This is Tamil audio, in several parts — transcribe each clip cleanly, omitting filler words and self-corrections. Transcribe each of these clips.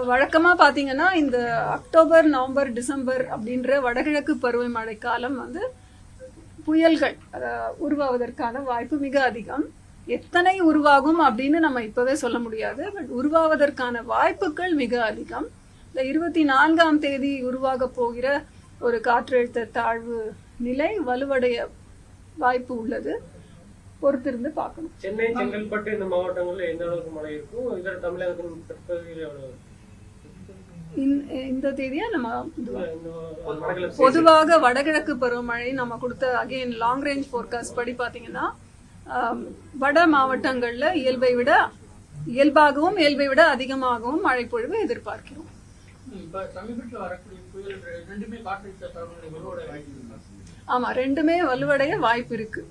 வழக்கமாக பார்த்தீங்கன்னா இந்த அக்டோபர், நவம்பர், டிசம்பர் அப்படின்ற வடகிழக்கு பருவமழை காலம் வந்து புயல்கள் உருவாவதற்கான வாய்ப்பு மிக அதிகம். எத்தனை உருவாகும் அப்படின்னு நம்ம இப்போவே சொல்ல முடியாது. பட் உருவாவதற்கான வாய்ப்புகள் மிக அதிகம். இந்த 24ஆம் தேதி உருவாக போகிற ஒரு காற்றழுத்த தாழ்வு நிலை வலுவடைய வாய்ப்பு உள்ளது. பொறுத்திருந்து பார்க்கணும். சென்னை, செங்கல்பட்டு இந்த மாவட்டங்களில் எந்த அளவுக்கு மழை இருக்கும்? இதர தமிழகத்தின் பிற்பகுதியில் எவ்வளவு? இந்த தேதியா நம்ம பொதுவாக வடகிழக்கு பருவமழை நம்ம கொடுத்த அகைன் லாங் ரேஞ்ச் ஃபோர்காஸ்ட் படி பார்த்தீங்கன்னா வட மாவட்டங்கள்ல இயல்பாகவும் இயல்பை விட அதிகமாகவும் மழை பொழிவு எதிர்பார்க்கிறோம். ஆமா, ரெண்டுமே வலுவடைய வாய்ப்பு இருக்கு.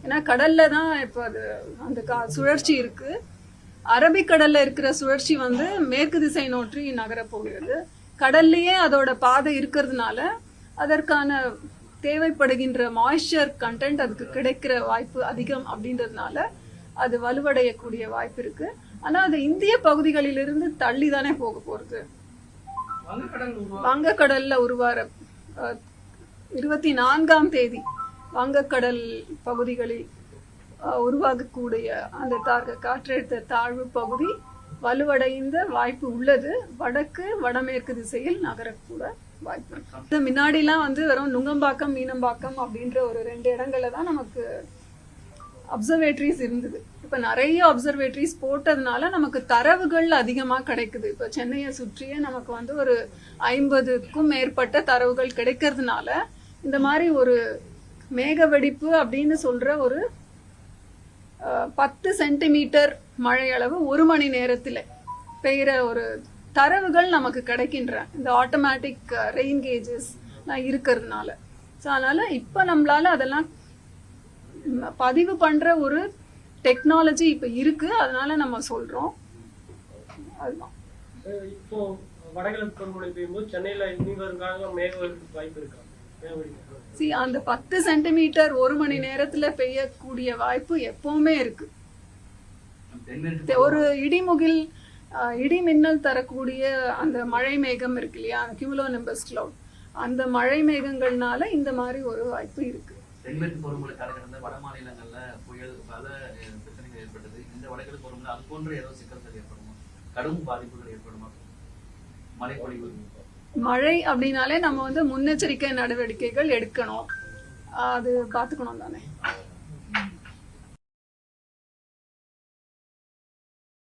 ஏன்னா கடல்ல தான் இப்போ அது அந்த சுழற்சி இருக்கு. அரபிக்கடல்ல இருக்கிற சுழற்சி வந்து மேற்கு திசை நோக்கி நகர போகிறது. கடல்லையே அதோட பாதை இருக்கிறதுனால அதற்கான தேவைப்படுகின்ற மாய்ஸ்சர் கண்டென்ட் அதுக்கு கிடைக்கிற வாய்ப்பு அதிகம். அப்படின்றதுனால அது வலுவடையக்கூடிய வாய்ப்பு இருக்கு. ஆனா அது இந்திய பகுதிகளிலிருந்து தள்ளி தானே போக போறது. வங்கக்கடல்ல உருவார 24ஆம் தேதி வங்கக்கடல் பகுதிகளில் உருவாகக்கூடிய அந்த காற்றழுத்த தாழ்வு பகுதி வலுவடைந்த வாய்ப்பு உள்ளது. வடக்கு வடமேற்கு திசையில் நகரக்கூட வாய்ப்பு இருக்கு. முன்னாடிலாம் வந்து வெறும் நுங்கம்பாக்கம், மீனம்பாக்கம் அப்படின்ற ஒரு 2 இடங்கள்ல தான் நமக்கு அப்சர்வேட்டரிஸ் இருந்தது. இப்ப நிறைய அப்சர்வேட்டரிஸ் போட்டதுனால நமக்கு தரவுகள் அதிகமா கிடைக்குது. இப்ப சென்னையை சுற்றியே நமக்கு வந்து ஒரு 50க்கும் மேற்பட்ட தரவுகள் கிடைக்கிறதுனால இந்த மாதிரி ஒரு மேக வெடிப்பு அப்படின்னு சொல்ற ஒரு 10 சென்டிமீட்டர் மழை அளவு 1 மணி நேரத்தில் பெய்கிற ஒரு தரவுகள் நமக்கு கிடைக்கின்ற இந்த ஆட்டோமேட்டிக் ரெயின் கேஜஸ் இருக்கிறதுனால. ஸோ அதனால இப்போ நம்மளால அதெல்லாம் பதிவு பண்ற ஒரு டெக்னாலஜி இப்போ இருக்கு. அதனால நம்ம சொல்றோம். அதுதான். இப்போ வடகிழக்கு பருவமழை பெய்யும்போது சென்னையில இனி வருங்கால மேக வெடிப்புக்கு வாய்ப்பு இருக்கா? அந்த 10 சென்டிமீட்டர் 1 மணி நேரத்துல பெய்யக்கூடிய வாய்ப்பு எப்பவுமே இருக்கு. ஒரு இடி மின்னல் தரக்கூடிய அந்த மழை மேகம் இருக்கு இல்லையா, கியூமுலோ நிம்பஸ் கிளவுட், அந்த மழை மேகங்கள்னால இந்த மாதிரி ஒரு வாய்ப்பு இருக்கு. தென்மேற்கு பருவமழை காலகட்டத்தில் வட மாநிலங்கள்ல புயல் பல பிரச்சனைகள் ஏற்பட்டது. இந்த வடகிழக்கு பருவமழை அது போன்ற ஏதோ சிக்கல்கள் ஏற்படுமா? கடும் பாதிப்புகள் ஏற்படுமா? மழைப்பொழிவு மழை அப்படின்னாலே நம்ம வந்து முன்னெச்சரிக்கை நடவடிக்கைகள் எடுக்கணும். அது பார்த்துக்கணும் தானே.